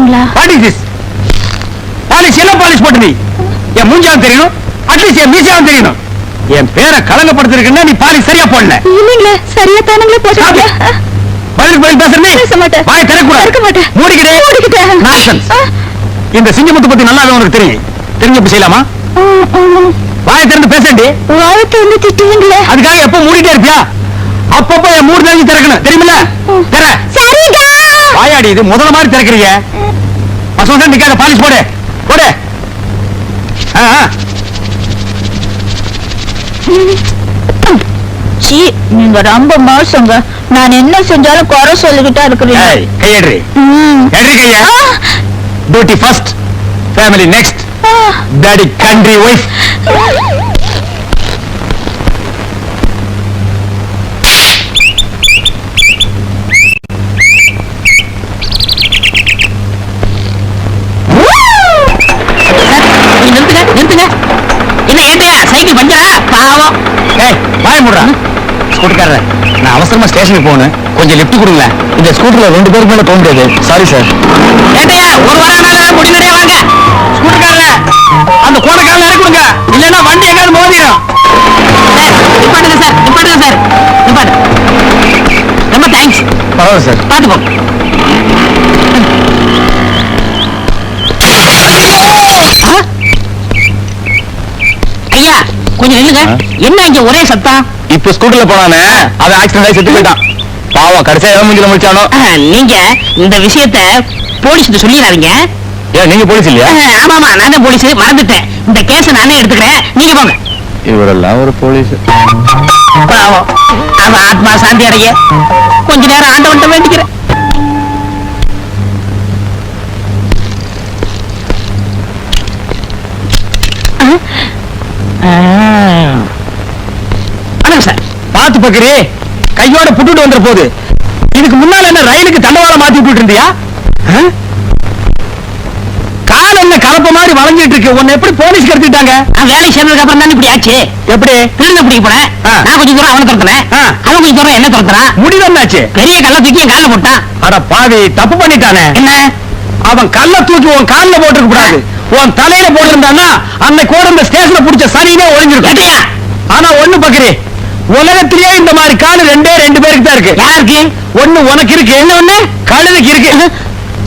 போட்டுட்டீங்களா? What is this? Polish என்ன polish போட்டு நீ? என் மூஞ்சாவும் தெரியணும், அட்லீஸ்ட் என் மீசாவும் தெரியணும். என் பேரை கலங்கப்படுத்திருக்குன்னா நீ பாலிஷ் சரியா போடல. இல்லீங்களே, சரியா தானங்களே போட்டுட்டீங்க. பதிலுக்கு பதில் பேசுறேன். பேச மாட்டேன். வாய் திறக்கூடாது. திறக்க மாட்டேன். மூடிக்கிட்டே. நான்சென்ஸ். இந்த சிங்கமுத்து பத்தி நல்லாவே உனக்கு தெரியும். தெரிஞ்சப்ப செய்யலாமா? வாயை திறந்து பேசண்டி. வாயை திறந்து திட்டுவீங்களே. அதுக்காக எப்ப மூடிட்டே இருப்பியா? அப்பப்போ என் மூடு தெரிஞ்சு திறக்கணும், தெரியுமில்ல? திற. சரிடா. வாயாடி இது முதல்ல மாதிரி திறக்கிறீங்க. பசங்க நிக்காத, பாலிஷ் போடு போடு. சீ, நீங்க ரொம்ப மோசங்க. நான் என்ன செஞ்சாலும் குறை சொல்லிக்கிட்டா இருக்கிறீங்க. கையெடு. எடு கையா. Duty first, family next. Daddy country wife. நிறுத்துங்க. என்ன ஏட்டையா சைக்கிள் பஞ்சரா? பாவம். வாய மூடுறா. ஸ்கூட்டர்காரர், நான் அவசரமா ஸ்டேஷனுக்கு போகணும், கொஞ்சம் லிஃப்ட் கொடுங்களேன். இந்த ஸ்கூட்டர்ல 2 பேருக்கு மேல போக முடியாது. Sorry sir. ஏட்டையா ஒரு வாரம் முடிந்தடே வாங்க. ஸ்கூட்டர்காரர், அந்த கோணக்காரல இறக்குங்க, இல்லன்னா வண்டி எங்காவது மோதிரும். நிப்பாட்டுங்க சார். நிப்பாட்டு. ரொம்ப தேங்க்ஸ். பரவாயில்ல சார். பாத்து போ. ஐயா கொஞ்சம் நில்லுங்க. என்ன இங்க ஒரே சத்தம்? இப்ப ஸ்கூட்டர்ல போனானே, அது ஆக்சிடென்ட் ஆகி செத்து போயிட்டான். பாவம், கடைசியா எவன் மூஞ்சில முடிச்சானோ. நீங்க இந்த விஷயத்த போலீஸ்க்கு சொல்லிடாதீங்க. ஏன் நீங்க போலீஸ் இல்லையா? ஆமாமா, நான் தான் போலீஸ், மறந்துட்டேன். இந்த கேஸ நானே எடுத்துக்கிறேன், நீங்க போங்க. இவரெல்லாம் ஒரு போலீஸ். பாவம், அவன் ஆத்மா சாந்தி அடைய கொஞ்ச நேரம் ஆண்டவன்ட்ட வேண்டிக்கிறேன். வணக்கம் சார். பாத்து பக்கரி, கையோட புட்டுட்டு வந்துற போது. இதுக்கு முன்னால என்ன ரயிலுக்கு தண்டவாளம் மாத்தி விட்டுட்டு இருந்தியா? கால் என்ன கலப்ப மாதிரி வளைஞ்சிட்டு இருக்கு. உன்னை எப்படி போலீஸ்க்கு எடுத்துட்டாங்க? நான் வேலை சேர்ந்ததுக்கு அப்புறம் தான் இப்படி ஆச்சு. எப்படி? திருந்த பிடிக்க போனேன். நான் கொஞ்சம் தூரம் அவனை துரத்துனேன், அவன் கொஞ்சம் தூரம் என்ன துரத்துறான். முடிவு என்னாச்சு? பெரிய கல்ல தூக்கி என் கால்ல போட்டான். அட பாவி, தப்பு பண்ணிட்டானே. என்ன? அவன் கல்ல தூக்கி உன் கால்ல போட்டுருக்க கூடாது, உன் தலையில போட்டிருந்தானா அன்னைக்கு கூட இந்த ஸ்டேஷன்ல புடிச்ச சரியே ஒளிஞ்சிருக்கும். ஆனா ஒண்ணு பக்கரி, உலகத்திலேயே இந்த மாதிரி காலு 2 பேருக்கு தான் இருக்கு. யாருக்கு? ஒண்ணு உனக்கு இருக்கு, என்ன ஒண்ணு கழுதைக்கு இருக்கு.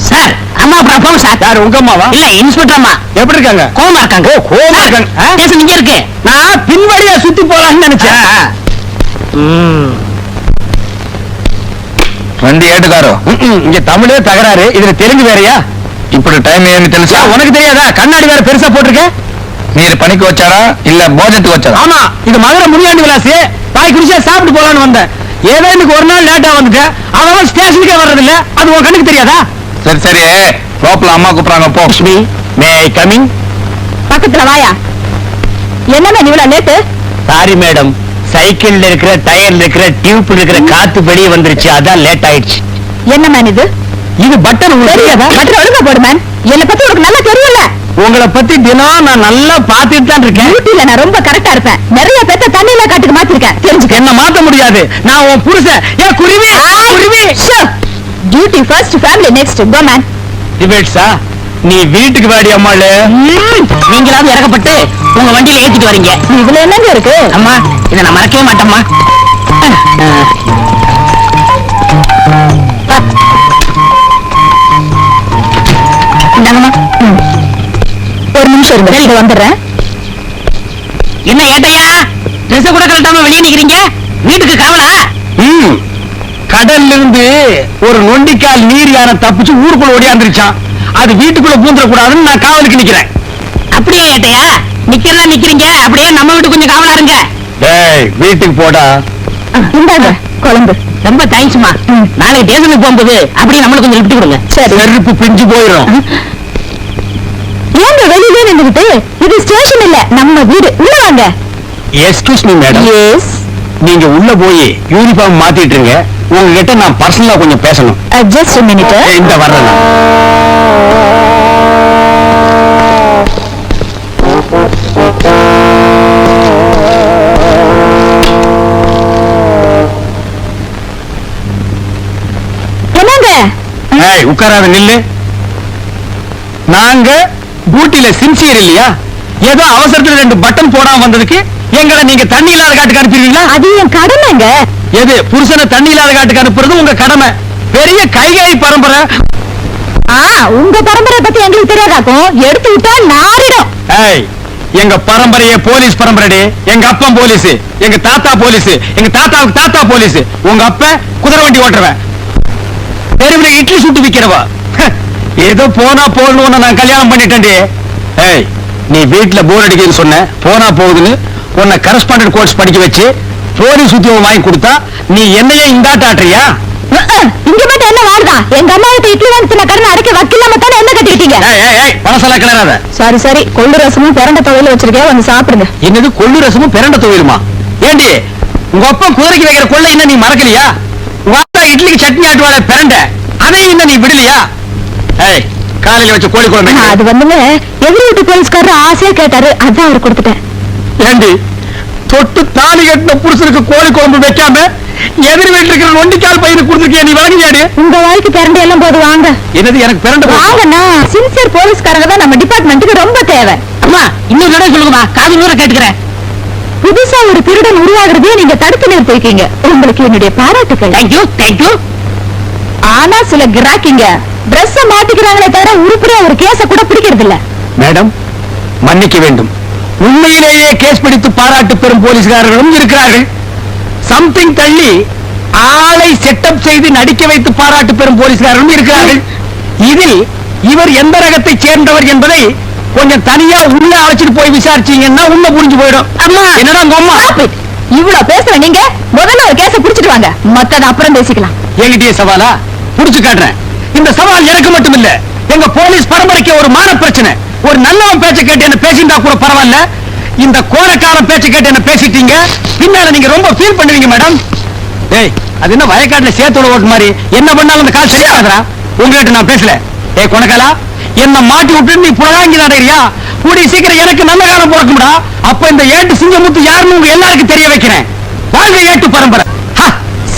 சார், அம்மா அப்புறம் போங்க சார். யாரு, உங்க அம்மாவா? இல்ல, இன்ஸ்பெக்டர் அம்மா. எப்படி இருக்காங்க? கோவமா இருக்காங்க. ஓ, கோவமா இருக்காங்க. ஸ்டேஷன் இங்க இருக்கு. நான் பின்வழியா சுத்தி போலாம்னு நினைச்சேன். வண்டி ஏட்டுக்காரோ, இங்க தமிழே தகராறு, இதுல தெலுங்கு வேறையா? இப்படி டைம் ஏன்னு தெரிஞ்சா உனக்கு தெரியாதா? கண்ணாடி வேற பெருசா போட்டிருக்க. நீர் பணிக்கு வச்சாரா இல்ல போஜனத்துக்கு வச்சாரா? ஆமா, இது மதுரை முனியாண்டி விலாசி. பாய் குடிச்சா சாப்பிட்டு போலான்னு வந்தேன். ஏதோ இன்னைக்கு ஒரு நாள் லேட்டா வந்துட்டு அவன் ஸ்டேஷனுக்கே வர்றது இல்ல. அது உன் கண்ணுக்கு தெரியாதா? சரி சரி, ரோப்ல அம்மா கூப்பிடுறாங்க, போ. மே ஐ கமிங்? பக்கத்துல வாயா. என்னமே இவ்வளவு லேட்டு? சாரி மேடம், சைக்கிள்ல இருக்கிற டயர்ல இருக்கிற டியூப்ல இருக்கிற காத்து வெளியே வந்துருச்சு, அதான் லேட் ஆயிடுச்சு. என்ன மேன் இது? இது பட்டன் உங்களுக்கு தெரியாதா? பட்டன் ஒழுங்கா போடு மேன். என்னை பத்தி உனக்கு நல்லா தெரியல. உங்களை பத்தி தினம் நான் நல்லா பாத்துட்டு தான் இருக்கேன். டியூட்டில நான் ரொம்ப கரெக்டா இருப்பேன். நிறைய பேத்த தண்ணியில காட்டுக்கு மாத்திருக்கேன், தெரிஞ்சுக்க. என்ன மாத்த முடியாது, நான் உன் புருஷன். ஏன் குருவி குருவி. Duty first, family next. Go man. டிபேட்ஸா? நீ வீட்டுக்கு வாடி அம்மாளு. நீங்களாவது இறக்கப்பட்டு உங்க வண்டியில ஏத்திட்டு வரீங்க. இதுல என்னங்க இருக்கு? அம்மா, இதை நான் மறக்கவே மாட்டேம்மா. இந்தாங்கம்மா. ஒரு நிமிஷம் இருங்க, இங்க வந்துடுறேன். என்ன ஏட்டையா, ட்ரெஸ் கூட கரெக்டாம வெளியே நிக்கிறீங்க? வீட்டுக்கு காவலா? கடல்ல இருந்து ஒரு நொண்டிக்கால் நீர் யானை தப்பிச்சு ஊருக்குள்ள ஓடியாந்துருச்சான். அது வீட்டுக்குள்ள பூந்துட கூடாதுன்னு நான் காவலுக்கு நிக்கிறேன். அப்படியே ஏட்டையா, நிக்கிறதா நிக்கிறீங்க, அப்படியே நம்ம வீட்டு கொஞ்சம் காவலா இருங்க. டேய், வீட்டுக்கு போடா. இந்தாங்க குழம்பு. ரொம்ப தேங்க்ஸ்மா. நாளைக்கு ஸ்டேஷனுக்கு போகும்போது அப்படியே நம்மளுக்கு கொஞ்சம் லிஃப்ட் கொடுங்க. சரி. செருப்பு பிஞ்சு போயிடும். ஏங்க வெளியிலே நின்னுகிட்டு? இது ஸ்டேஷன் இல்ல, நம்ம வீடு. உள்ள வாங்க. Excuse me madam. எஸ். நீங்க உள்ள போய் யூனிஃபார்ம் மாத்திட்டு இருங்க. உங்ககிட்ட நான் பர்சனலா கொஞ்சம் பேசணும். Just a minute. இந்த வர்றேன். என்னங்க? ஏய், உட்காராத, நில்லு. நாங்க டியூட்டில சின்சியர் இல்லையா? ஏதோ அவசரத்துல 2 பட்டன் போடாம வந்ததுக்கு எங்களை நீங்க தண்ணி இல்லாத காட்டுக்கு அனுப்பிடுவீங்களா? அது என் கடமைங்க. எது புருஷனை தண்ணி இல்லாத காட்டுக்கு அனுப்புறது உங்க கடமை. பெரிய கைகாய் பரம்பரை. உங்க பரம்பரை பத்தி எங்களுக்கு தெரியாதாக்கும். எடுத்து விட்டா நாரிடும். ஏய், எங்க பரம்பரையே போலீஸ் பரம்பரை. எங்க அப்பன் போலீஸ், எங்க தாத்தா போலீஸ், எங்க தாத்தாவுக்கு தாத்தா போலீஸ். உங்க அப்ப குதிரை வண்டி ஓட்டுறவன், தெருவில் இட்லி சுட்டு விக்கிறவா. ஏதோ போனா போகணும்னு நான் கல்யாணம் பண்ணிட்டேன்டி. ஏய், நீ வீட்டுல போர் அடிக்குதுன்னு சொன்ன, போனா போகுதுன்னு உன்னை கரஸ்பாண்டன்ட் கோர்ஸ் படிக்க வச்சு போலீஸ் உத்தியோகம் வாங்கி கொடுத்தா நீ என்னையே இந்தாட்ட ஆட்டுறியா? இங்க மட்டும் என்ன வாழ்தா? எங்க அம்மா கிட்ட இட்லி வாங்கி தின்ன கடனை அடைக்க வக்கில்லாம தானே என்ன கட்டிக்கிட்டீங்க? பணசெல்லாம் கிளறாத. சரி சரி, கொள்ளு ரசமும் பிரண்ட துவையில வச்சிருக்கேன், வந்து சாப்பிடுங்க. என்னது கொள்ளு ரசமும் பிரண்ட துவையலுமா? ஏண்டி உங்க அப்பா குதிரைக்கு வைக்கிற கொள்ளை இன்னும் நீ மறக்கலையா? உங்க அப்பா இட்லிக்கு சட்னி ஆட்டுவாட பிரண்ட, அதையும் இன்னும் நீ விடலையா? ஏய், காலையில வச்ச கோழி குழம்பு. அது வந்துங்க எதிர் வீட்டு போலீஸ்காரர் ஆசையா கேட்டாரு, அதான் அவர் கொடுத்துட்டேன். ஏண்டி தொட்டு தாலி கட்டின புருஷனுக்கு கோழி குழம்பு வைக்காம எதிர் வீட்டுல இருக்கிற நொண்டிக்கால் பையனுக்கு கொடுத்துருக்கியா? நீ வாங்கியாடு. உங்க வாழ்க்கை பிரண்ட எல்லாம் போது வாங்க. என்னது எனக்கு பிரண்ட? வாங்கண்ணா, சின்சியர் போலீஸ்காரங்க தான் நம்ம டிபார்ட்மெண்ட்டுக்கு ரொம்ப தேவை. அம்மா இன்னொரு தடவை சொல்லுங்கம்மா, காது நூற கேட்டுக்கிறேன். புதுசா ஒரு திருடன் உருவாகிறதே நீங்க தடுத்து நிறுத்திருக்கீங்க. உங்களுக்கு என்னுடைய பாராட்டுக்கள். Thank you thank you. ஆனா சில கிராக்கிங்க பிரஸ் மாட்டிக்கிறாங்களே தவிர உருப்படியா ஒரு கேஸ கூட பிடிக்கிறது இல்ல. மேடம், மன்னிக்க வேண்டும். உண்மையிலேயே கேஸ் பிடித்து பாராட்டு பெறும் போலீஸ்காரர்களும் இருக்கிறார்கள். சம்திங் தள்ளி ஆளை செட்டப் செய்து நடிக்க வைத்து பாராட்டு பெறும் போலீஸ்காரர்களும் இருக்கிறார்கள். இதில் இவர் எந்த ரகத்தை சேர்ந்தவர் என்பதை கொஞ்சம் தனியா உள்ள அழைச்சிட்டு போய் விசாரிச்சீங்கன்னா உண்மை புரிஞ்சு போயிடும். அம்மா, என்னடா உங்க அம்மா இவ்வளவு பேசுற நீங்க முதல்ல ஒரு கேஸ புடிச்சிட்டு வாங்க, மத்தத அப்புறம் பேசிக்கலாம். என்கிட்டயே சவாலா? புடிச்சு காட்டுறேன். இந்த சவால் எனக்கு மட்டும் இல்ல, எங்க போலீஸ் பரம்பரைக்கு ஒரு மான பிரச்சனை. ஒரு நல்லவன் பேச்ச கேட்டு என்ன பேசிட்டா கூட பரவாயில்ல, இந்த கோரக்காரன் பேச்ச கேட்டு என்ன பேசிட்டீங்க, பின்னால நீங்க ரொம்ப ஃபீல் பண்ணுவீங்க மேடம். ஏய், அது என்ன வயக்காட்டுல சேத்தோட ஓட்டு மாதிரி என்ன பண்ணாலும் அந்த கால் சரியாகாதா? உங்ககிட்ட நான் பேசல. ஏய் கொனக்காலா, என்ன மாட்டி விட்டு நீ புலகாங்கி நடையா? கூடிய சீக்கிரம் எனக்கு நல்ல காலம் பிறக்கும்டா. அப்ப இந்த ஏட்டு சிங்கமுத்து யாருன்னு உங்க எல்லாருக்கும் தெரிய வைக்கிறேன். வாழ்க ஏட்டு பரம்பரை.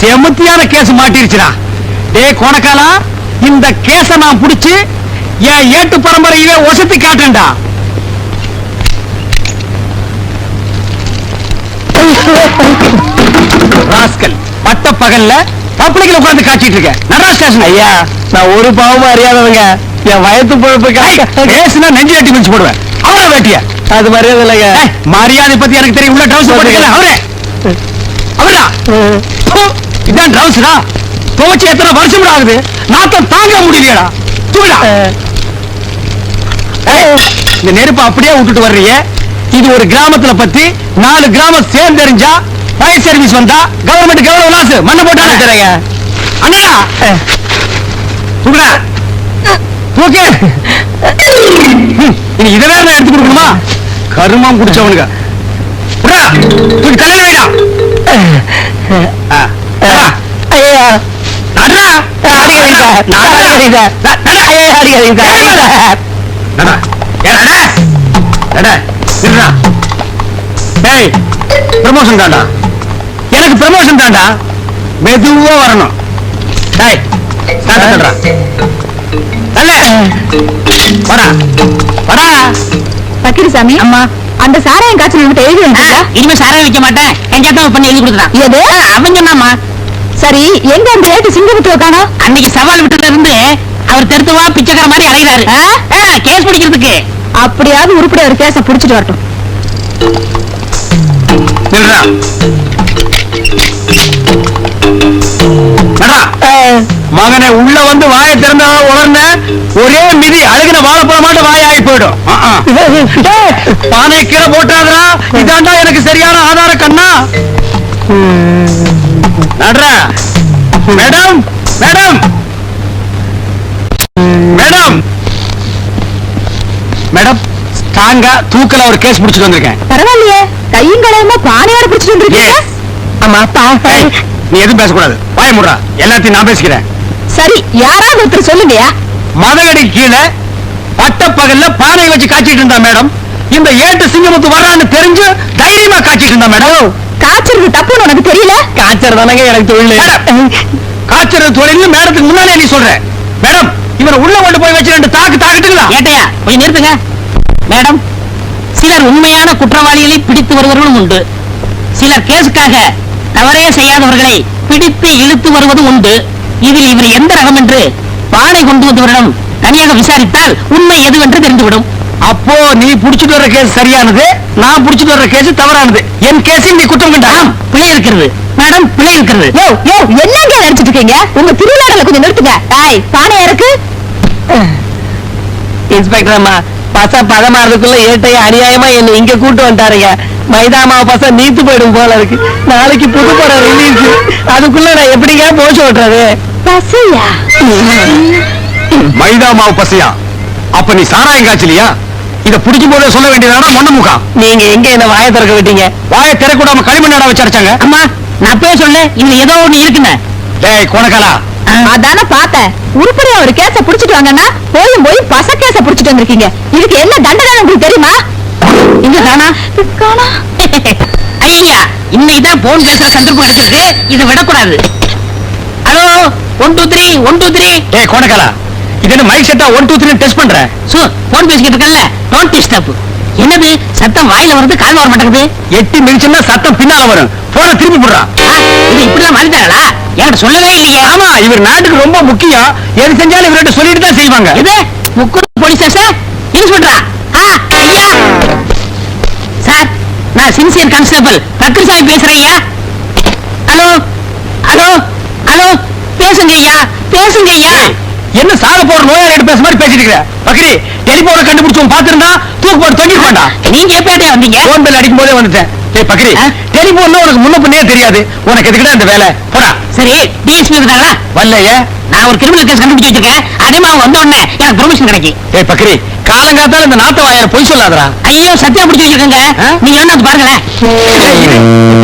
செமுத்தியான கேஸ் மாட்டிருச்சுடா. டேய் கொனக்காலா, இந்த கேஸ நான் புடிச்சு என் ஏட்டு பரம்பரையிலே ஒசத்தி காட்டுறேன்டா. ராஸ்கல், பட்ட பகல்ல பப்ளிக்ல உட்கார்ந்து காட்டிட்டு இருக்க. நடரா ஸ்டேஷன். ஐயா, நான் ஒரு பாவமும் அறியாதவங்க. என் வயத்து பொழுப்பு பேசுனா நெஞ்சு கட்டி பிடிச்சு போடுவேன். அவரா வேட்டிய அது மரியாதை இல்லைங்க. மரியாதை பத்தி எனக்கு தெரியும். உள்ள ட்ரவுஸ் போட்டுக்கல. அவரே அவரா இதான் ட்ரவுஸ்டா. துவச்சு எத்தனை வருஷம் ஆகுது, நாத்தம் தாங்க முடியலையடா. தூடா, இந்த நெருப்பை அப்படியே விட்டுட்டு வர்றீங்க. இது ஒரு கிராமத்துல பத்தி 4 கிராமம் சேர்ந்தறிஞ்சா ஃபயர் சர்வீஸ் வந்தா கவர்மெண்ட் எவ்வளவு லாஸ் மண்ண போட்டாங்க. அண்ணா தூக்குடா, தூக்கு. இனி இதை வேற நான் எடுத்து கொடுக்கணுமா? கருமாம் குடிச்சவனுங்க. தூக்கி தலையில வைடா. ப்ரமோஷன் தாண்டா, எனக்கு ப்ரமோஷன் தாண்டா. மெதுவா வரணும். பக்கிரிசாமி, அம்மா அந்த சாராயம் காய்ச்சல் எழுதி வந்துட்டா? இனிமே சாராயம் வைக்க மாட்டேன், எங்கேயாவது பண்ணி எழுதி கொடுத்துறான். எது அவன் சொன்னாமா? சரி, எங்க அந்த ஏட்டு சிங்கமுத்து காணோம்? அன்னைக்கு சவால் விட்டுல இருந்து அவர் தெருத்துவா பிச்சைக்கார மாதிரி அலைகிறாரு கேஸ் பிடிக்கிறதுக்கு. அப்படியாவது உருப்படி ஒரு கேஸ புடிச்சிட்டு வரட்டும். மகனை உள்ள வந்து வாயை திறந்தா உணர்ந்த ஒரே மிதி அழுகின வாழைப்பழம் மாட்டு வாய் ஆகி போயிடும். பானை கீழே போட்டாதா? இதாண்டா எனக்கு சரியான ஆதார கண்ணா. நடுறா. மேடம் மேடம் மேடம் மேடம், ஸ்ட்ராங்கா தூக்கல ஒரு கேஸ் புடிச்சிட்டு வந்திருக்கேன். பரவாயில்லையே, கையும் களையுமா பானையோட புடிச்சிட்டு வந்திருக்கீங்க. ஆமா, நீ எதுவும் பேசக்கூடாது, வாய முடுறா. எல்லாத்தையும் நான் பேசிக்கிறேன். சரி, யாராவது ஒருத்தர் சொல்லுங்கயா. மதகடி கீழே பட்ட பகல்ல பானை வச்சு காய்ச்சிட்டு இருந்தா மேடம். இந்த ஏட்டு சிங்கமுத்து வர்றான்னு தெரிஞ்சு தைரியமா காய்ச்சிட்டு இருந்தா மேடம். காய்ச்சறது தப்புன்னு உனக்கு தெரியல? காய்ச்சறதானங்க எனக்கு தொழில். காய்ச்சறது தொழில் மேடத்துக்கு முன்னாலே நீ சொல்ற. மேடம், இவனை உள்ள கொண்டு போய் வச்சு 2 தாக்கு தாக்கிட்டுங்களா? ஏட்டையா கொஞ்சம் நிறுத்துங்க. மேடம், சிலர் உண்மையான குற்றவாளிகளை பிடித்து வருவர்களும் உண்டு. சிலர் கேஸுக்காக தவறே செய்யாதவர்களை பிடித்து இழுத்து வருவதும் உண்டு. இதில் இவர் எந்த ரகம் என்று பானை கொண்டு வந்தவரிடம் தனியாக விசாரித்தால் உண்மை எதுவென்று தெரிந்துவிடும். அப்போ நீ புடிச்சிட்டு வர்ற கேஸ் சரியானது, நான் புடிச்சிட்டு வர்ற கேஸ் தவறானது. என் கேஸில் நீ குற்றம் கண்டாம். பிழை இருக்கிறது மேடம், பிழை இருக்கிறது. யோ யோ என்னங்க நினைச்சிட்டு இருக்கீங்க? உங்க திருவிழாடல கொஞ்சம் நிறுத்துங்க. டாய் பானை இருக்கு. இன்ஸ்பெக்டர் அம்மா, பச பதமாறதுக்குள்ள ஏட்டைய அநியாயமா என்ன இங்க கூட்டு வந்துட்டாருங்க. மைதா மாவு பச நீத்து போயிடும் போல இருக்கு. நாளைக்கு புது படம் ரிலீஸ். அதுக்குள்ள நான் எப்படிங்க போச்சு ஓட்டுறது? பசியா? மைதா மாவு பசையா? அப்ப நீ சாராயம் காய்ச்சலியா? இத புடிக்கும் போதே சொல்ல வேண்டியதானா மொன்ன முகா? நீங்க எங்க என்ன வாயை திறக்க விட்டீங்க? வாயை திறக்கூடாம களிமண்ணாட வச்சு அரைச்சாங்க. அம்மா, நான் அப்பவே சொல்ல இதுல ஏதோ ஒண்ணு இருக்குன்னு. டேய் கோணக்காலா, அதான பார்த்தேன். உருப்படியா ஒரு கேஸ புடிச்சிட்டு வாங்கன்னா போய் பச கேஸ புடிச்சிட்டு வந்திருக்கீங்க. இதுக்கு என்ன தண்டனை உங்களுக்கு தெரியுமா? இங்க தானா காணா. ஐயா, இன்னைக்குதான் போன் பேசுற சந்தர்ப்பம் கிடைச்சிருக்கு. இதை விடக்கூடாது. ஹலோ, 1 2 3 1 2 3. டேய் கோணக்காலா, இது என்ன மைக் செட்டா 1 2 3 டெஸ்ட் பண்ற? சோ போன் பேசிக்கிட்டு இருக்கல, டோன்ட் டிஸ்டர்ப். என்னது சத்தம் வாயில வருது, காதுல வர மாட்டேங்குது. எட்டி மிதிச்சுன்னா சத்தம் பின்னால வரும். போன திருப்பி போடுறா. இது இப்படிலாம் மாறிட்டாங்களா? என்கிட்ட சொல்லவே இல்லையே. ஆமா, இவர் நாட்டுக்கு ரொம்ப முக்கியம். எது செஞ்சாலும் இவர்கிட்ட சொல்லிட்டு தான் செய்வாங்க. இது முக்கூர் போலீஸ் ஸ்டேஷன் இன்ஸ்பெக்டரா? ஐயா சார், நான் சின்சியர் கான்ஸ்டபிள் பக்ரிசாமி பேசுறேன் ஐயா. ஹலோ ஹலோ ஹலோ, பேசுங்க ஐயா, பேசுங்க ஐயா. என்ன சாக போற நோயாளிகிட்ட பேச மாதிரி பேசிட்டு இருக்க? பக்ரி, டெலிபோனை கண்டுபிடிச்சவன் பாத்துருந்தா தூக்கு போட்டு தொங்கிட்டு வேண்டாம். நீங்க எப்படியா வந்தீங்க? போன் பெல் அடிக்கும் போதே வந்துட்டேன். டேய் பக்ரி, டெலிபோன்னா உனக்கு முன்ன பின்னே தெரியாது. உனக்கு எதுக்குடா இந்த வேலை? போடா. சரி, டிஎஸ்பி இருக்காங்களா? வரலையே. நான் ஒரு கிரிமினல் கேஸ் கண்டுபிடிச்சு வச்சிருக்கேன். அதே மாதிரி வந்த உடனே எனக்கு ப்ரொமோஷன் கிடைக்கும். டேய் பக்ரி, காலங்காத்தால இந்த நாத்த வாயால பொய் சொல்லாதடா. ஐயோ, சத்தியா பிடிச்சு வச்சிருக்கேங்க. நீங்க என்ன பாருங்களேன்.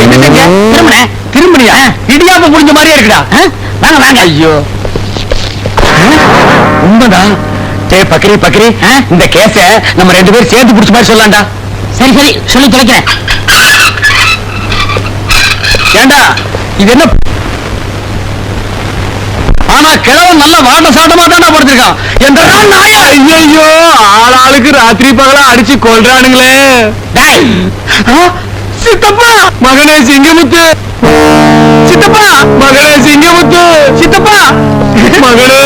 என்ன செஞ்ச? திரும்புறேன். திரும்பனியா? இடியாப்ப புடிஞ்ச மாதிரியே இருக்குடா. வாங்க வாங்க. ஐயோ, உண்மைதான். டேய் பக்ரி பக்ரி, இந்த கேஸ நம்ம 2 பேரும் சேர்த்து புடிச்ச மாதிரி சொல்லலாம்டா. சரி சரி, சொல்லி தொலைக்கிறேன். ஏண்டா இது என்ன? ஆனா கிழவன் நல்ல வாட்ட சாட்டமா தான்டா படுத்திருக்கான். என்ற நாயா? ஐயோ, ஆளாளுக்கு ராத்திரி பகலா அடிச்சு கொல்றானுங்களே. டேய், சித்தப்பா, மகனே சிங்கமுத்து. சித்தப்பா, மகனே சிங்கமுத்து. சித்தப்பா, மகனே,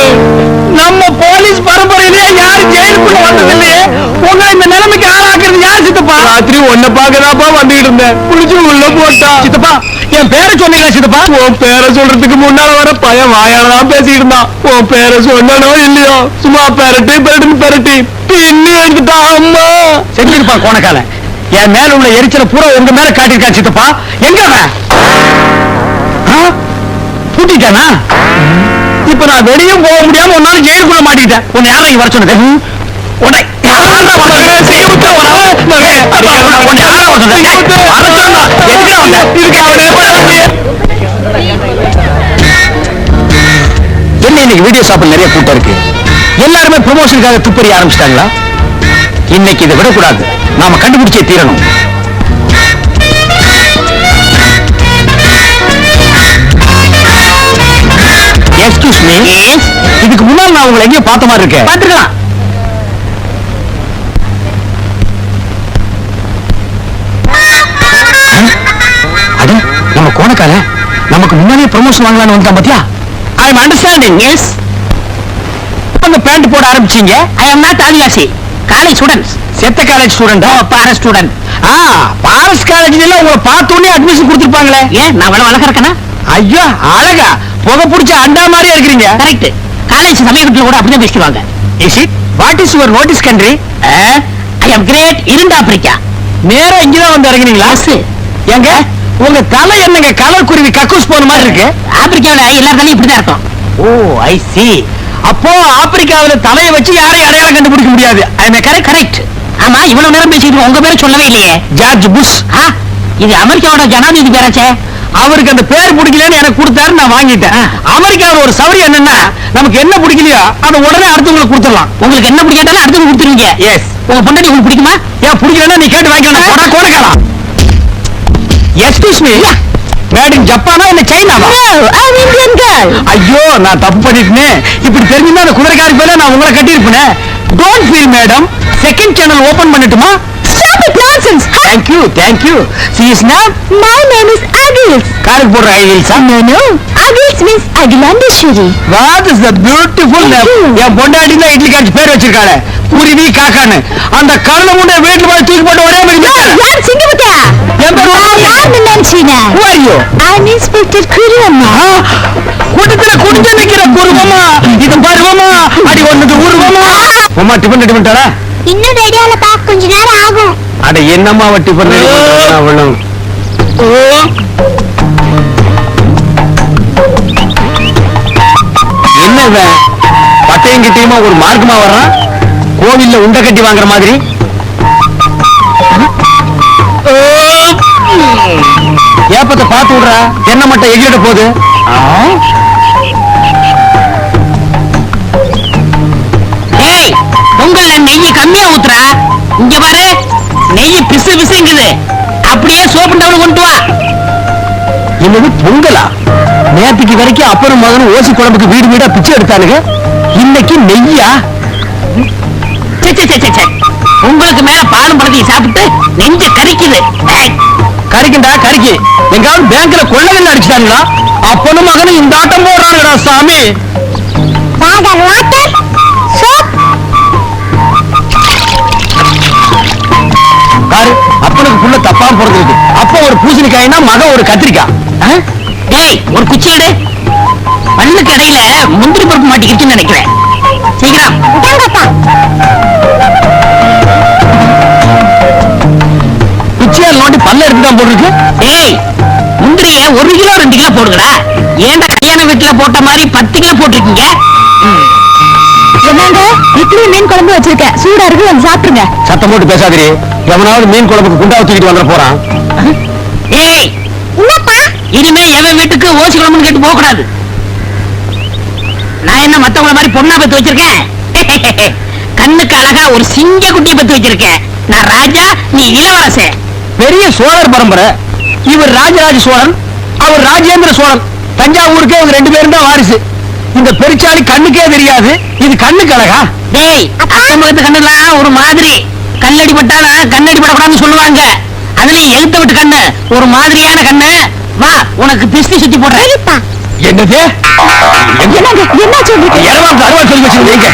நம்ம போலீஸ் பரம்பரையிலே யாரும் ஜெயிலுக்குள்ள வந்ததில்லையே. உங்களை இந்த நிலைமைக்கு ஆளாக்குறது யார் சித்தப்பா? ராத்திரி ஒன்ன பாக்கதாப்பா வந்துகிட்டு இருந்தேன். புடிச்சு உள்ள போட்டா. சித்தப்பா, என் பேரை சொன்னீங்களா சித்தப்பா? உன் பேரை சொல்றதுக்கு முன்னால வர பையன் வாயாலதான் பேசிட்டு இருந்தான். உன் பேரை சொன்னனோ இல்லையோ, சும்மா பெரட்டி பெரட்டுன்னு பெரட்டி பின்னி எடுத்துட்டா. அம்மா செஞ்சிருப்பான் கோணக்கால. என் மேல உள்ள எரிச்சல பூரா உங்க மேல காட்டிருக்கான் சித்தப்பா. எங்க அவன்? பூட்டிட்டானா? இப்ப நான் வெளியும் போக முடியாம ஒரு நாள் ஜெயிலுக்குள்ள மாட்டிக்கிட்டேன். உன்னை யாரை வர சொன்னது? உன்னை யாரா வர செய்யமுத்த? உன்னை யாரா வர சொன்னது? என்ன இன்னைக்கு வீடியோ ஷாப்பில் நிறைய கூட்டம் இருக்கு. எல்லாருமே ப்ரமோஷனுக்காக துப்பறி ஆரம்பிச்சிட்டாங்களா? இன்னைக்கு இதை விடக்கூடாது. நாம கண்டுபிடிச்சே தீரணும். Excuse me. இதுக்கு முன்னால் நான் உங்களை எங்கேயும் பார்த்த மாதிரி இருக்கேன். பார்த்துக்கலாம். அது நம்ம கோணக்கால நமக்கு முன்னாலே ப்ரமோஷன் வாங்கலாம்னு வந்தான் பாத்தியா? I am understanding. எஸ். அந்த பேண்ட் போட ஆரம்பிச்சீங்க. ஐ அம் நாட் ஆதிவாசி, காலேஜ் ஸ்டூடெண்ட்ஸ். செத்த காலேஜ் ஸ்டூடெண்ட். பாரஸ் ஸ்டூடெண்ட். பாரஸ் காலேஜ்ல உங்களை பார்த்த உடனே அட்மிஷன் கொடுத்துருப்பாங்களே. ஏன் நான் வேலை வளர்க்க இருக்கேனா? ஐயோ அழகா புகை பிடிச்ச அண்டா மாதிரியா இருக்கிறீங்க. கரெக்ட். காலேஜ் சமயத்துல கூட அப்படிதான் பேசிடுவாங்க. Is it? What is your notice country? I am great இரண்டு ஆப்பிரிக்கா. நேரா இங்கதான் வந்து இறங்குனீங்களா? எங்க உங்க தலை என்னங்க கலர் குருவி கக்கூஸ் போன மாதிரி இருக்கு? ஆப்பிரிக்காவில எல்லா தலையும் இப்படிதான் இருக்கும். ஓ ஐ சி. அப்போ ஆப்பிரிக்காவில தலையை வச்சு யாரையும் அடையாளம் கண்டுபிடிக்க முடியாது. I am correct? கரெக்ட். ஆமா, இவ்வளவு நேரம் பேசிட்டு உங்க பேரை சொல்லவே இல்லையே. George Bush. இது அமெரிக்காவோட ஜனாதிபதி பேராச்சே. அவருக்கு அந்த பேர் பிடிக்கலன்னு எனக்கு கொடுத்தாரு, நான் வாங்கிட்டேன். அமெரிக்காவில் ஒரு சௌரியம் என்னன்னா, நமக்கு என்ன பிடிக்கலையோ அதை உடனே அடுத்தவங்களுக்கு கொடுத்துடலாம். உங்களுக்கு என்ன பிடிக்காட்டாலும் அடுத்தவங்க கொடுத்துருவீங்க. எஸ். உங்க பொண்டாட்டி உங்களுக்கு பிடிக்குமா? ஏன் பிடிக்கலன்னா நீ கேட்டு வாங்கிக்கலாம். கோணக்காலம். Excuse me. மேட் இன் ஜப்பானா இல்ல சைனாவா? No, I'm Indian girl. ஐயோ நான் தப்பு பண்ணிட்டேனே. இப்படி தெரிஞ்சிருந்தா அந்த குதிரைக்காரி பேர்ல நான் உங்களை கட்டியிருப்பேனே. Don't feel madam, second channel open பண்ணட்டுமா? Stop it nonsense. Thank you. See his name? My name is Agils. காருக்கு போடுற ஐகில்ஸா? No. Agils means Agilandeshwari. What is the beautiful name? என் பொண்டாட்டி தான் இட்லி காய்ச்சி பேர் வச்சிருக்காளே, குருவி காக்கான்னு. அந்த கருணை முண்டை வீட்டுல போய் தூக்கி போட்டு ஒரே மாதிரி யார் சிங்கமுட்டா? என் பேர் யாருன்னு நினைச்சீங்க? Who are you? I'm Inspector Kuriyamma. கூட்டத்துல குடிச்சு நிக்கிற குருவமா, இது பருவமா, அடி ஒண்ணுது உருவமா. உமா டிபன் ரெடி பண்ணிட்டாளா? இன்னும் ரெடியால பா, கொஞ்ச நேரம் ஆகும். அட என்னம்மா டிபன் ரெடி பண்ணிட்டாளா அவளும்? என்ன இவன் பட்டையும் கிட்டையுமா ஒரு மார்க்கமா வர்றான்? கோவில்ல உண்டை கட்டி வாங்குற மாதிரி. ஏப்பத்தை பார்த்து விடுறா, என்ன மட்டும் எகிரிட போகுது. ஏய், பொங்கல்ல நெய்ய கம்மியா ஊத்துறா. இங்க பாரு, நெய்ய பிசு பிசுங்குது. அப்படியே சோப்பு டவுன் கொண்டு வா. என்னது பொங்கலா? நேற்றுக்கு வரைக்கும் அப்பனும் மகனும் ஓசி குழம்புக்கு வீடு வீடா பிச்சை எடுத்தானுங்க, இன்னைக்கு நெய்யா? சே. உங்களுக்கு மேல பாலும் பழத்தையும் சாப்பிட்டு நெஞ்ச கரிக்குது. கறிக்குண்டா கறிக்கு. எங்காவது பேங்க்ல கொள்ளைகள் அடிச்சுட்டாங்களா? அப்பனும் மகனும் இந்த ஆட்டம் போடுறாங்கடா சாமி. Father, water, soap. பாரு, அப்பனுக்கு புள்ள தப்பாம பிறந்திருக்கு. அப்ப ஒரு பூசணிக்காய்னா மகன் ஒரு கத்திரிக்காய். டேய், ஒரு குச்சி எடு. பல்லுக்கு இடையில முந்திரி பருப்பு மாட்டிக்கிச்சுன்னு நினைக்கிறேன். சீக்கிரம். இதாங்கப்பா. குச்சியால் நோண்டி பல்ல எடுத்துதான் போட்டுருக்கு. டேய், முந்திரிய 1 கிலோ 2 கிலோ போடுங்கடா. ஏன்டா கல்யாண வீட்டுல போட்ட மாதிரி 10 கிலோ போட்டிருக்கீங்க? என்னங்க, இட்லி மீன் குழம்பு வச்சிருக்கேன், சூடா இருக்கு, வந்து சாப்பிடுங்க. சத்தம் போட்டு பேசாதீரி. எவனாவது மீன் குழம்புக்கு குண்டாவை தூக்கிட்டு வந்துட போறான். ஏய், என்னப்பா? இனிமே எவன் வீட்டுக்கு ஓசி குழம்புன்னு கேட்டு போக கூடாது. நான் என்ன மத்தவங்கள மாதிரி பொண்ணா பெத்து வச்சிருக்கேன்? கண்ணுக்கு அழகா ஒரு சிங்க குட்டியை பெத்து வச்சிருக்கேன். நான் ராஜா, நீ இளவரசன். பெரிய சோழர் பரம்பரை. இவர் ராஜராஜ சோழன், அவர் ராஜேந்திர சோழன். தஞ்சாவூருக்கே இவங்க 2 பேரும் தான் வாரிசு. இந்த பெருச்சாளி கண்ணுக்கே தெரியாது, இது கண்ணுக்கு அழகா? டேய், அக்கம் பக்கத்து கண்ணுலாம் ஒரு மாதிரி. கல்லடி பட்டாலும் கண்ணடி படக்கூடாதுன்னு சொல்லுவாங்க. அதுலயும் எழுத்த விட்டு கண்ணு ஒரு மாதிரியான கண்ணு. வா, உனக்கு பிஸ்தி சுத்தி போடுறேன். என்னது? என்னங்க, என்ன சொல்றீங்க? இரவாக்கு அறுவா சொல்லி வச்சிருந்தீங்க.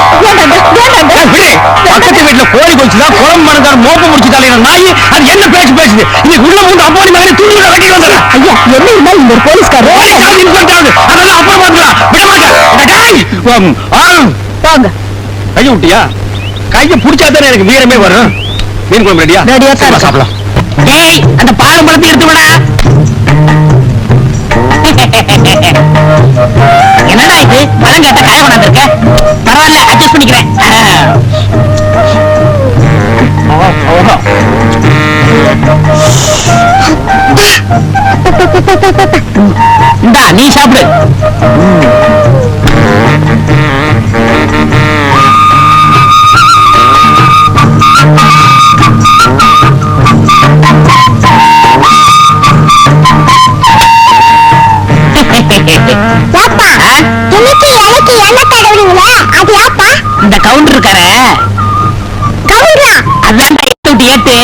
பக்கத்து வீட்டுல கோழி கொச்சுதான் குழம்பு மறந்தார் மோப்ப முடிச்சுட்டாலே நாய். அது என்ன பேச்சு பேசுது? நீ உள்ள வந்து அப்போடி மகனை தூக்கி கட்டி வந்துடுறேன். ஐயா, என்ன இருந்தாலும் இந்த ஒரு போலீஸ்காரர். அதெல்லாம் அப்புறம் பார்க்கலாம். வாங்க. கைய விட்டியா? கைய புடிச்சாதானே எனக்கு வீரமே வரும். மீன் குழம்பு ரெடியா? ரெடியா தான் இருக்கு. சாப்பிடலாம். டேய், அந்த பாலும் பழத்தை எடுத்து விடா. என்னடா இது, பழம் கேட்ட காய கொண்டாந்துருக்க? பரவாயில்ல, அட்ஜஸ்ட் பண்ணிக்கிறேன். இந்தா, நீ சாப்பிடு. இந்த கவுண்டர் இருக்கார, அதான் ஏத்து.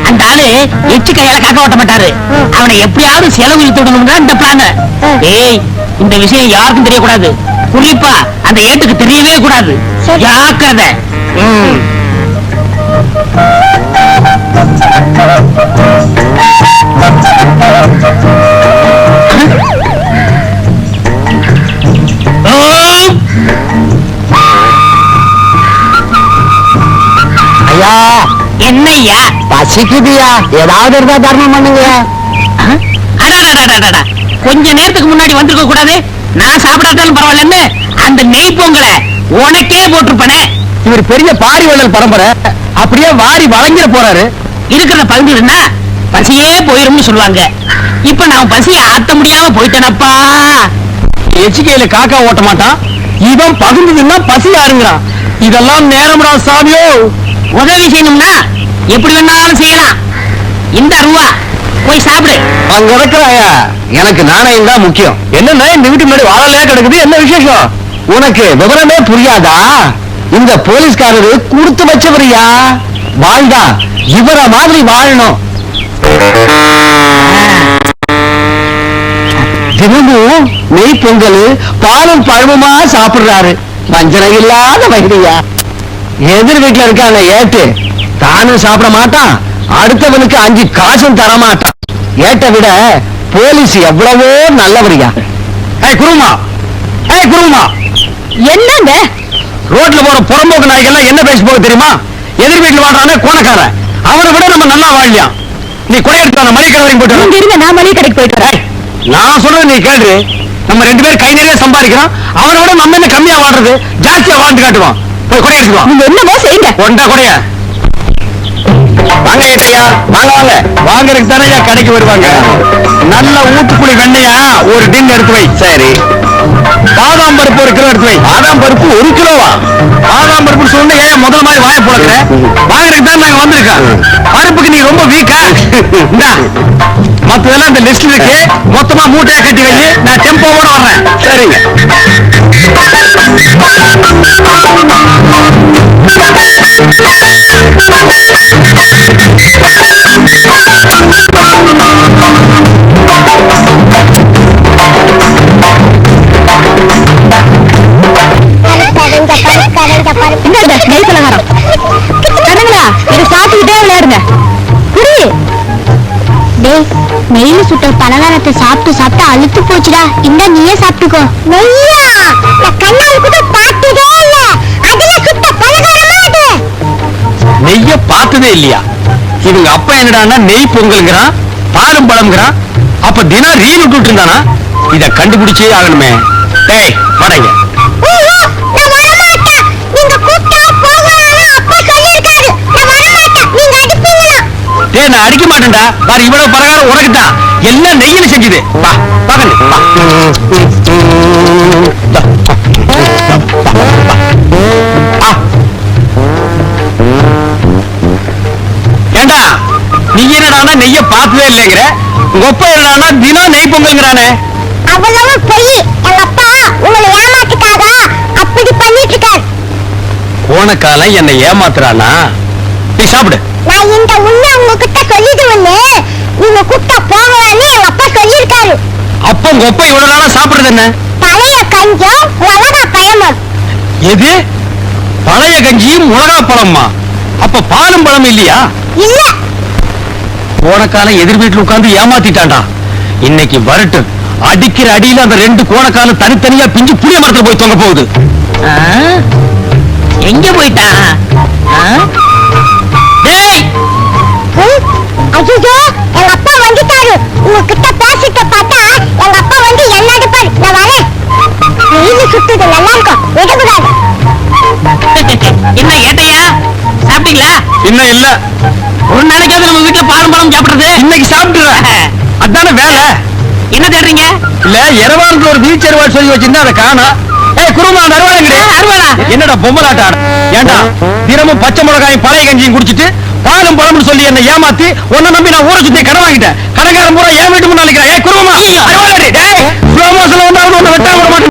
அந்த ஆளு எச்சு கையால காக்க ஓட்ட மாட்டாரு. அவனை எப்படியாவது செலவு இழுத்து விடணும்னா இந்த பிளான். ஏய், இந்த விஷயம் யாருக்கும் தெரியக்கூடாது. குறிப்பா அந்த ஏட்டுக்கு தெரியவே கூடாது. ஜாக்கிரதை. ஐயா, என்னய்யா? பசிக்குதுயா, ஏதாவது இருந்தா தர்மம் பண்ணுங்க. அடடடடடடா, கொஞ்ச நேரத்துக்கு முன்னாடி வந்திருக்க கூடாது? நான் சாப்பிடாட்டாலும் பரவாயில்லன்னு அந்த நெய் பொங்கலை உனக்கே போட்டிருப்பனே. இவர் பெரிய பாரி வள்ளல் பரம்பரை, அப்படியே வாரி வழங்கிட போறாரு. இருக்கிற பகுதினா பசியே போயிரும்னு சொல்லுவாங்க. இப்ப நான் பசியை ஆத்த முடியாம போயிட்டேனப்பா. எச்சிக்கையில காக்கா ஓட்ட மாட்டான், இவன் பகுந்ததுன்னா பசி ஆறுங்கிறான். இதெல்லாம் நேரம்டா சாமியோ. உதவி செய்யணும்னா எப்படி வேணாலும் செய்யலாம். இந்த ரூபா போய் சாப்பிடு. அங்க இருக்கிறாயா எனக்கு நாணயம் தான் முக்கியம். என்ன இந்த வீட்டு முன்னாடி வாழலையா கிடக்குது, என்ன விசேஷம்? உனக்கு விவரமே புரியாதா? இந்த போலீஸ்காரரு கொடுத்து வச்சவரியா. வாழ்ந்தா இவர மாதிரி வாழணும். தினமும் நெய் பொங்கல் பாலும் பழமுமா சாப்பிடுறாரு. வஞ்சனை இல்லாத வகையா. எதிர் வீட்டுல இருக்காங்க ஏட்டு, தானும் சாப்பிட மாட்டான், அடுத்தவனுக்கு 5 காசும் தர மாட்டான். ஏட்ட விட போலீஸ் எவ்வளவோ நல்லவரியா. குருமா குருமா, என்னங்க ரோட்ல போற புறம்போக்கு நாய்கள்லாம் என்ன பேசி போக தெரியுமா? எதிர் வீட்டுல வாழ்றானே கோணக்காரன், அவனை விட நம்ம நல்லா வாழலாம். நீ கொடையெடுத்து மளிகை கடை வரைக்கும் போயிட்டு இங்க இருங்க, நான் மளிகை கடைக்கு போயிட்டு வரேன். நான் சொல்றது நீ கேளு. நம்ம 2 பேரும் கை நிறைய சம்பாதிக்கிறோம், அவனை விட நம்ம என்ன கம்மியா வாழ்றது, ஜாஸ்தியா வாழ்ந்து காட்டுவோம். போய் கொடை எடுத்துக்கோ. நீங்க என்னமோ செய்யுங்க. கொண்டா கொடையா. வாங்க ஏட்டியா, வாங்க வாங்க. வாங்கறதுக்கு தானே கடைக்கு வருவாங்க. நல்ல ஊத்துக்குழி வெண்ணையா ஒரு டின் எடுத்து வை. சரி. பாதாம் பருப்பு 1 கிலோ எடுத்து வை. பாதாம் பருப்பு 1 கிலோவா? பாதாம் பருப்பு சொன்ன ஏன் முதல் மாதிரி வாய போடுற? வாங்கறதுக்கு தான் நாங்க வந்திருக்கோம். பருப்புக்கு நீ ரொம்ப வீக்கா? இந்தா மத்ததெல்லாம் இந்த லிஸ்ட் இருக்கு, மொத்தமா மூட்டையா கட்டி வை. நான் டெம்போவோட வர்றேன். சரிங்க. இந்தாங்க, நெய் பலகாரம். கண்ணுங்களா, இதை சாப்பிட்டுக்கிட்டே விளையாடுங்க. புரி. டேய், நெய்ல சுட்ட பலகாரத்தை சாப்பிட்டு சாப்பிட்டு அழுத்து போச்சுடா. இந்த நீயே சாப்பிட்டுக்கோ. நெய்யா? நான் கண்ணால் கூட பார்த்ததே இல்ல. அதுல சுட்ட பலகாரமா அது? நெய்ய பார்த்ததே இல்லையா? இவங்க அப்பா என்னடான்னா நெய் பொங்கல்ங்கிறான், பாலும் பழம்ங்கிறான். அப்ப தினம் ரீல் விட்டுட்டு இருந்தானா? இத கண்டுபிடிச்சே ஆகணுமே. டேய் வடங்க. ஐயோ, நான் வரமாட்டேன். நீங்க கூப்பிட்டா போகணும்னு அப்பா சொல்லிருக்காரு. நான் வரமாட்டேன். நீங்க அடிப்பீங்களா? டேய் நான் அடிக்க மாட்டேன்டா. பாரு இவ்வளவு பலகாரம் உனக்கு தான். எல்லாம் நெய்யில செஞ்சது. வா பகல் வா. ஏண்டா நீ என்னடானா நெய்ய பார்த்ததே இல்லைங்கிற, உங்க அப்பா என்னடானா தினம் நெய் பொங்கல்ங்கிறானே. அவ்வளவு பொய். எங்க அப்பா உங்களை ஏமாத்துக்காக அப்படி பண்ணிட்டு இருக்காரு. போன காலம் என்னை ஏமாத்துறானா? நீ சாப்பிடு. நான் இந்த உண்மை உங்ககிட்ட சொல்லிடுவேன்னு நீங்க கூப்பிட்டா போகலான்னு எங்க அப்பா சொல்லியிருக்காரு. அப்ப உங்க அப்பா இவ்வளவு நாளா சாப்பிடுறது என்ன? பழைய கஞ்சம் மிளகா பழமும். எது? பழைய கஞ்சியும் மிளகா பழமா? அப்ப பாலும் பழம் இல்லையா? இல்ல. போன காலம் எதிர் வீட்டுல உட்கார்ந்து ஏமாத்திட்டான்டா. இன்னைக்கு வரட்டு அடிக்கிற அடியில அந்த 2 கோணக்காலம் தனித்தனியா பிஞ்சு புளிய மரத்துல போய் தொங்க போகுது. ஆ? எங்க போயிட்டான்? ஆ? டேய், ஐயோ, எங்க அப்பா வந்துட்டாரு. உங்ககிட்ட பேசிட்டு பார்த்தா எங்க அப்பா வந்து என்ன அடிப்பாரு. நான் வரேன். வெயில் சுத்துது, நல்லா இருக்கும், விடக்கூடாது. என்ன ஏட்டையா, சாப்பிட்டீங்களா? இன்னும் இல்ல. ஒரு நாளைக்காவது நம்ம வீட்டுல பாலும் பழம் சாப்பிடுறது. இன்னைக்கு சாப்பிட்டுறேன். அதான வேலை. என்ன தேடுறீங்க? இல்ல எரவாரத்துல ஒரு பீச் அருவாள் சொல்லி வச்சிருந்தா அதை காணோம். குருமா நறுவாளா? அருவாளா? என்னடா பொம்மலாட்ட ஆட? ஏண்டா தினமும் பச்சை மிளகாயும் பழைய கஞ்சியும் குடிச்சிட்டு பாலும் பழம்னு சொல்லி என்ன ஏமாத்தி உன்னை நம்பி நான் ஊரை சுத்தி கடன் வாங்கிட்டேன். கடைக்காரன் பூரா என் வீட்டு முன்னாடி குருமா ஐயோ. அருவாளா? டேய் ஸ்லோ மோஷன்ல வந்து அவனை வெட்டாம விட மாட்டேன்.